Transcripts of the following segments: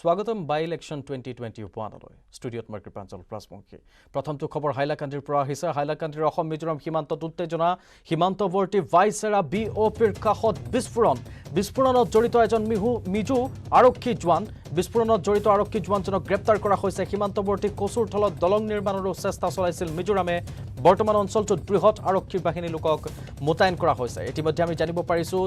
স্বাগতম বাই ইলেকশন 2021 ষ্টুডিঅ'ত মই কৃপাঞ্চল প্ৰাসমুখী প্ৰথমটো খবৰ হাইলাকান্দিৰ পৰা আহিছে হাইলাকান্দিৰ অসম মিজোৰাম সীমান্তত উত্তেজনা সীমান্তৱৰ্তী ভাইচেৰা বিঅপিৰ কাষত বিস্ফোৰণত জড়িত এজন মিজু আৰক্ষী জোৱান বিস্ফোৰণত জড়িত আৰক্ষী জোৱানজনক গ্ৰেপ্তাৰ কৰা হৈছে সীমান্তৱৰ্তী কচুৰথলত দলং নিৰ্মাণৰো চেষ্টা চলাইছিল মিজোৰামে বৰ্তমান অঞ্চলটোত বৃহৎ আৰক্ষী বাহিনী লোকক মোতায়েন কৰা হৈছে ইতিমধ্যে আমি জানিব পাৰিছো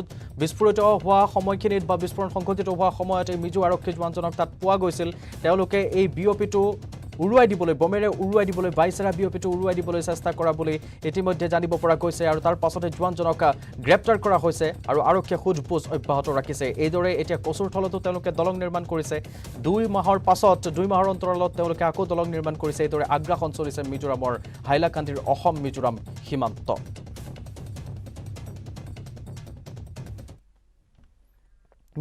বিস্ফোৰিত হোৱা সময়খিনিত বা বিস্ফোৰণ সংঘটিত হোৱা সময়ত এই মিজু আৰক্ষী জোৱানজনক তাত পোৱা গৈছিল তেওঁলোকে এই বিঅপিটো উৰুৱাই দিবলৈ বমেৰে উৰুৱাই দিবলৈ ভাইচেৰা বিঅপিটো উৰুৱাই দিবলৈ চেষ্টা কৰা বুলি ইতিমধ্যে জানিব পৰা গৈছে আৰু তাৰ পাছতে জোৱানজনক গ্ৰেপ্তাৰ কৰা হৈছে আৰু আৰক্ষীয়ে সোধপোছ অব্যাহত ৰাখিছে এইদৰে এতিয়া কচুৰথলতো তেওঁলোকে দলং নিৰ্মাণ কৰিছে 2 মাহৰ পাছত 2 মাহৰ অন্তৰালত তেওঁলোকে আকৌ দলং নিৰ্মাণ কৰিছে এইদৰে আগ্ৰাসন চলিছে মিজোৰামৰ হাইলাকান্দিৰ অসম মিজোৰাম সীমান্ত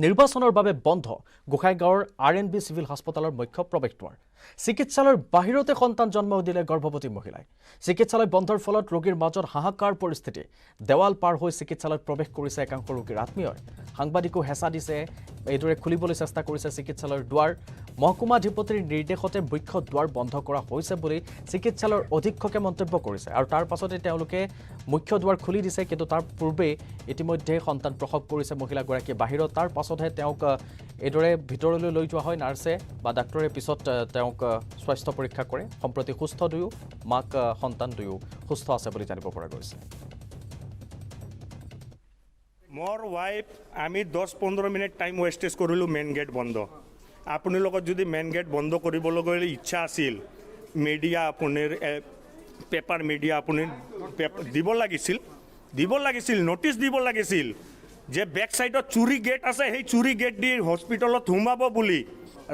নিৰ্বাচনৰ বাবে বন্ধ গোখাইগাঁৱৰ আৰএনবি সিভিল হাস্পতালৰ মুখ্য প্ৰৱেশদ্বাৰ চিকিৎসালয়ৰ বাহিৰতে সন্তান জন্ম দিলে গৰ্ভৱতী মহিলাই চিকিৎসালয় বন্ধৰ ফলত ৰোগীৰ মাজত হাহাকাৰ পৰিস্থিতি দেৱাল পাৰ হৈ চিকিৎসালয়ত প্ৰৱেশ কৰিছে একাংশ ৰোগীৰ আত্মীয়ই সাংবাদিকো হেঁচা দিছে এইদৰে খুলিবলৈ চেষ্টা কৰিছে চিকিৎসালয়ৰ দুৱাৰ মহকুমাধিপতিৰ নিৰ্দেশতে মুখ্য দুৱাৰ বন্ধ কৰা হৈছে বুলি চিকিৎসালয়ৰ অধীক্ষকে মন্তব্য কৰিছে আৰু তাৰ পাছতে তেওঁলোকে মুখ্য দুৱাৰ খুলি দিছে কিন্তু তাৰ পূৰ্বে ইতিমধ্যে সন্তান প্ৰসৱ কৰিছে মহিলাগৰাকী বাহিৰত তাৰ পাছতহে তেওঁক এইদৰে ভিতৰলৈ লৈ যোৱা হয় নাৰ্ছে বা ডাক্তৰে পিছত তেওঁক স্বাস্থ্য পৰীক্ষা কৰে সম্প্ৰতি সুস্থ দুয়ো মাক সন্তান দুয়ো সুস্থ আছে বুলি জানিব পৰা গৈছে মোৰ ৱাইফ আমি 10-15 মিনিট টাইম ৱেষ্টেজ কৰিলোঁ মেইন গেট বন্ধ আপুনি লগত যদি মেইন গেট বন্ধ কৰিবলৈ ইচ্ছা আছিল মিডিয়া আপোনাৰ পেপাৰ মিডিয়া আপুনি দিব লাগিছিল নটিচ দিব লাগিছিল যে বেক সাইডত চুৰি গেট আছে সেই চুৰি গেট দি হস্পিটেলত সোমাব বুলি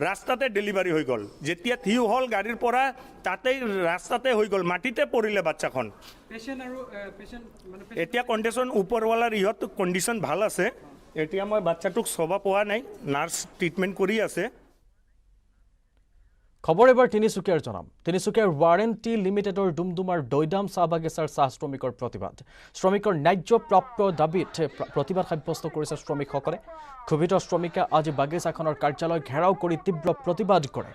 ৰাস্তাতে ডেলিভাৰী হৈ গ'ল যেতিয়া থিয় হ'ল গাড়ীৰ পৰা তাতেই ৰাস্তাতে হৈ গ'ল মাটিতে পৰিলে বাচ্চাখন এতিয়া কণ্ডিশ্যন ওপৰৱালাৰ ইহঁত কণ্ডিশ্যন ভাল আছে এতিয়া মই বাচ্চাটোক চাব পোৱা নাই নাৰ্ছ ট্ৰিটমেণ্ট কৰি আছে খবৰ এবাৰ তিনিচুকীয়াৰ জনাম তিনিচুকীয়াৰ ৱাৰেণ্টি লিমিটেডৰ ডুমডুমাৰ দৈদাম চাহ বাগিচাৰ চাহ শ্ৰমিকৰ প্ৰতিবাদ শ্ৰমিকৰ ন্যায্য প্ৰাপ্য দাবীত প্ৰতিবাদ সাব্যস্ত কৰিছে শ্ৰমিকসকলে ক্ষোভিত শ্ৰমিকে আজি বাগিচাখনৰ কাৰ্যালয় ঘেৰাও কৰি তীব্ৰ প্ৰতিবাদ কৰে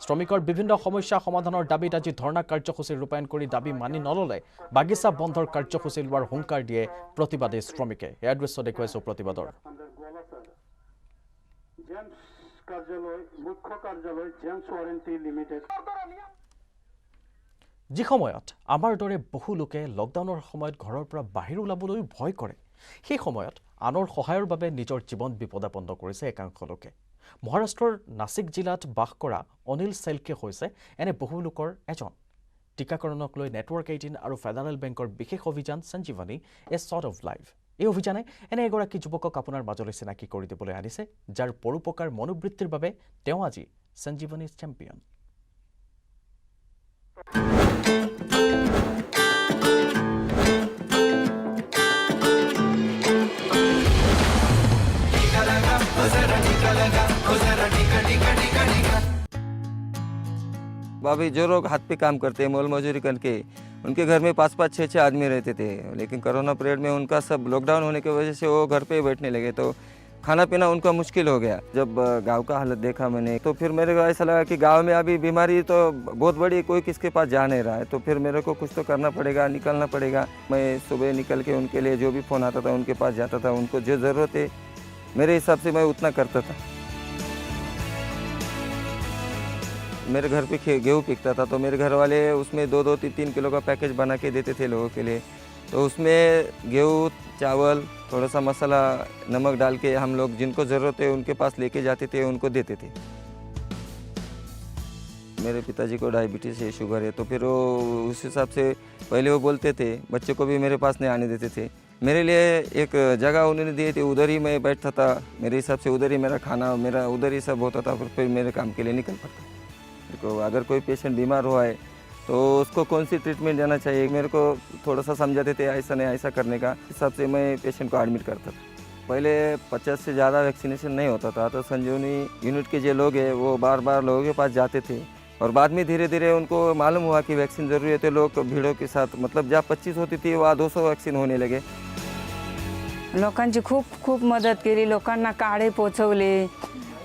শ্ৰমিকৰ বিভিন্ন সমস্যা সমাধানৰ দাবীত আজি ধৰ্ণা কাৰ্যসূচী ৰূপায়ণ কৰি দাবী মানি নললে বাগিচা বন্ধৰ কাৰ্যসূচী লোৱাৰ হুংকাৰ দিয়ে প্ৰতিবাদী শ্ৰমিকে এয়া দৃশ্য দেখুৱাইছো প্ৰতিবাদৰ মুখ্য কাৰ্যালয় জেমছ ৱাৰেণ্টি লিমিটেড যি সময়ত আমাৰ দৰে বহু লোকে লকডাউনৰ সময়ত ঘৰৰ পৰা বাহিৰ ওলাবলৈ ভয় কৰে সেই সময়ত আনৰ সহায়ৰ বাবে নিজৰ জীৱন বিপদাপন্ন কৰিছে একাংশ লোকে মহাৰাষ্ট্ৰৰ নাসিক জিলাত বাস কৰা অনিল চেলকে হৈছে এনে বহু লোকৰ এজন টিকাকৰণক লৈ নেটৱৰ্ক 18 আৰু ফেডাৰেল বেংকৰ বিশেষ অভিযান সঞ্জীৱনী এ শ্বৰ্ট অফ লাইফ এই অভিযানে এনে এগৰাকী যুৱকক আপোনাৰ মাজলৈ চিনাকি কৰি দিবলৈ আনিছে যাৰ পৰোপকাৰ মনোবৃত্তিৰ বাবে তেওঁ আজি সঞ্জীৱনী চেম্পিয়ন भाभी जो लोग हाथ पे काम करते हैं मोल मजूरी करके उनके घर में 5-5, 6-6 आदमी रहते थे लेकिन कोरोना पीरियड में उनका सब लॉकडाउन होने की वजह से वो घर पे बैठने लगे तो खाना पीना उनका मुश्किल हो गया जब गांव का हालत देखा मैंने तो फिर मेरे को ऐसा लगा कि गांव में अभी बीमारी तो बहुत बड़ी कोई किसके पास जा नहीं रहा है तो फिर मेरे को कुछ तो करना पड़ेगा निकलना पड़ेगा मैं सुबह निकल के उनके लिए जो भी फ़ोन आता था उनके पास जाता था उनको जो ज़रूरत है मेरे हिसाब से मैं उतना करता था मेरे घर पे गेहूँ पिकता था तो मेरे घर वाले उसमें 2-2, 3-3 किलो का पैकेज बना के देते थे लोगों के लिए तो उसमें गेहूँ चावल थोड़ा सा मसाला नमक डाल के हम लोग जिनको ज़रूरत है उनके पास लेके जाते थे उनको देते थे मेरे पिताजी को डायबिटीज़ है शुगर है तो फिर वो उस हिसाब से पहले वो बोलते थे बच्चे को भी मेरे पास नहीं आने देते थे मेरे लिए एक जगह उन्होंने दी थी उधर ही मैं बैठता था मेरे हिसाब से उधर ही मेरा खाना मेरा उधर ही सब होता था फिर मेरे काम के लिए निकल पड़ता तो अगर कोई पेशेंट बीमार हुआ है तो उसको कौन सी ट्रीटमेंट देना चाहिए मेरे को थोड़ा सा समझाते थे ऐसा नहीं ऐसा करने का हिसाब से मैं पेशेंट को एडमिट करता था पहले 50 से ज़्यादा वैक्सीनेशन नहीं होता था तो संजीवनी यूनिट के जो लोग हैं वो बार बार लोगों के पास जाते थे और बाद में धीरे धीरे उनको मालूम हुआ कि वैक्सीन ज़रूरी है तो लोग भीड़ों के साथ मतलब जहाँ 25 होती थी वहाँ 200 वैक्सीन होने लगे लोकांची खूप खूप मदत केली लोकांना काढे पोचवले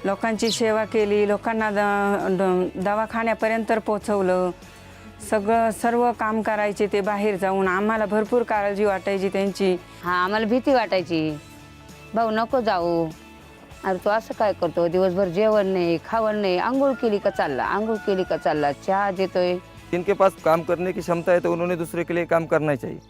लोकांची सेवा केली, लोकांना दवाखान्यापर्यंत पोहोचवलं. सर्व काम करायचे ते बाहेर जाऊन. आम्हाला भरपूर काळजी वाटायची त्यांची. आम्हाला भीती वाटायची, भाऊ नको जाऊ, अरे तो असं काय करतो, दिवसभर जेवण नाही, खावण नाही, आंघोळ केली का चालला, चहा देतोय. जिनके पास काम करने की क्षमता है तो उन्होंने दूसरे के लिए काम करना चाहिए.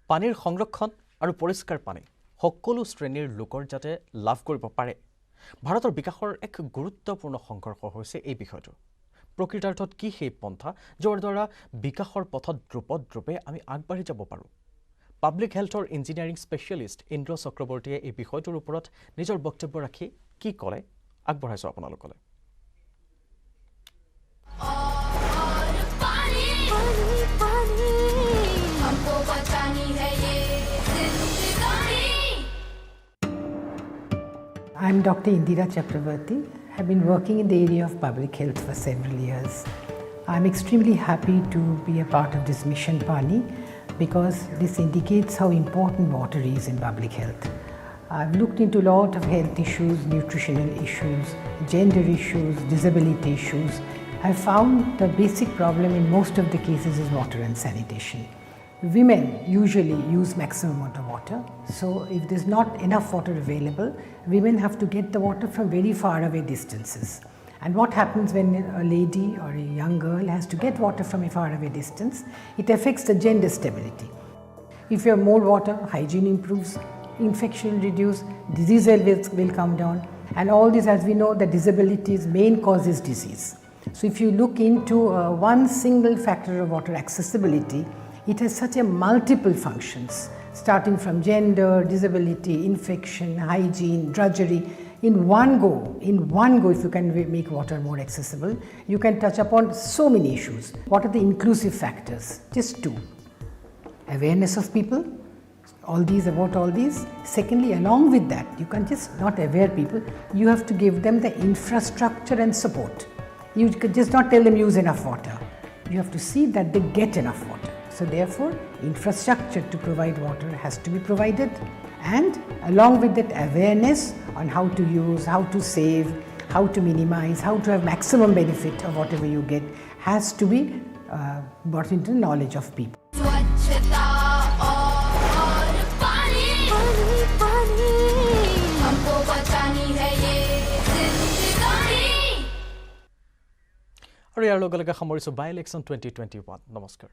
পানীৰ সংৰক্ষণ আৰু পৰিষ্কাৰ পানী সকলো শ্ৰেণীৰ লোকৰ যাতে লাভ কৰিব পাৰে, ভাৰতৰ বিকাশৰ এক গুৰুত্বপূৰ্ণ সংঘৰ্ষ হৈছে এই বিষয়টো. প্ৰকৃতাৰ্থত কি সেই পন্থা যাৰ দ্বাৰা বিকাশৰ পথত দ্ৰুপদ্ৰুপে আমি আগবাঢ়ি যাব পাৰোঁ? পাব্লিক হেল্থৰ ইঞ্জিনিয়াৰিং স্পেচিয়েলিষ্ট ইন্দ্ৰ চক্ৰৱৰ্তীয়ে এই বিষয়টোৰ ওপৰত নিজৰ বক্তব্য ৰাখি কি ক'লে আগবঢ়াইছোঁ আপোনালোকলৈ. I'm Dr. Indira Chakravarti. I've been working in the area of public health for several years. I'm extremely happy to be a part of this Mission Pani because this indicates how important water is in public health. I've looked into a lot of health issues, nutritional issues, gender issues, disability issues. I've found the basic problem in most of the cases is water and sanitation. Women usually use maximum amount of water, so if there's not enough water available, women have to get the water from very far away distances. And what happens when a lady or a young girl has to get water from a far away distance, it affects the gender stability. If you have more water, hygiene improves, infection will reduce, disease levels will come down, and all this, as we know, the disability's main cause is disease. So if you look into one single factor of water accessibility, it has such a multiple functions, starting from gender, disability, infection, hygiene, drudgery. In one go, if you can make water more accessible, you can touch upon so many issues. What are the inclusive factors? Just two. Awareness of people, about all these. Secondly, along with that, you can just not aware people, you have to give them the infrastructure and support. You could just not tell them use enough water. You have to see that they get enough water. So therefore, infrastructure to provide water has to be provided, and along with that, awareness on how to use, how to save, how to minimize, how to have maximum benefit of whatever you get has to be brought into the knowledge of people. আৰু ইয়াৰ লগে লগে সামৰিছোঁ বাই election 2021. নমস্কাৰ.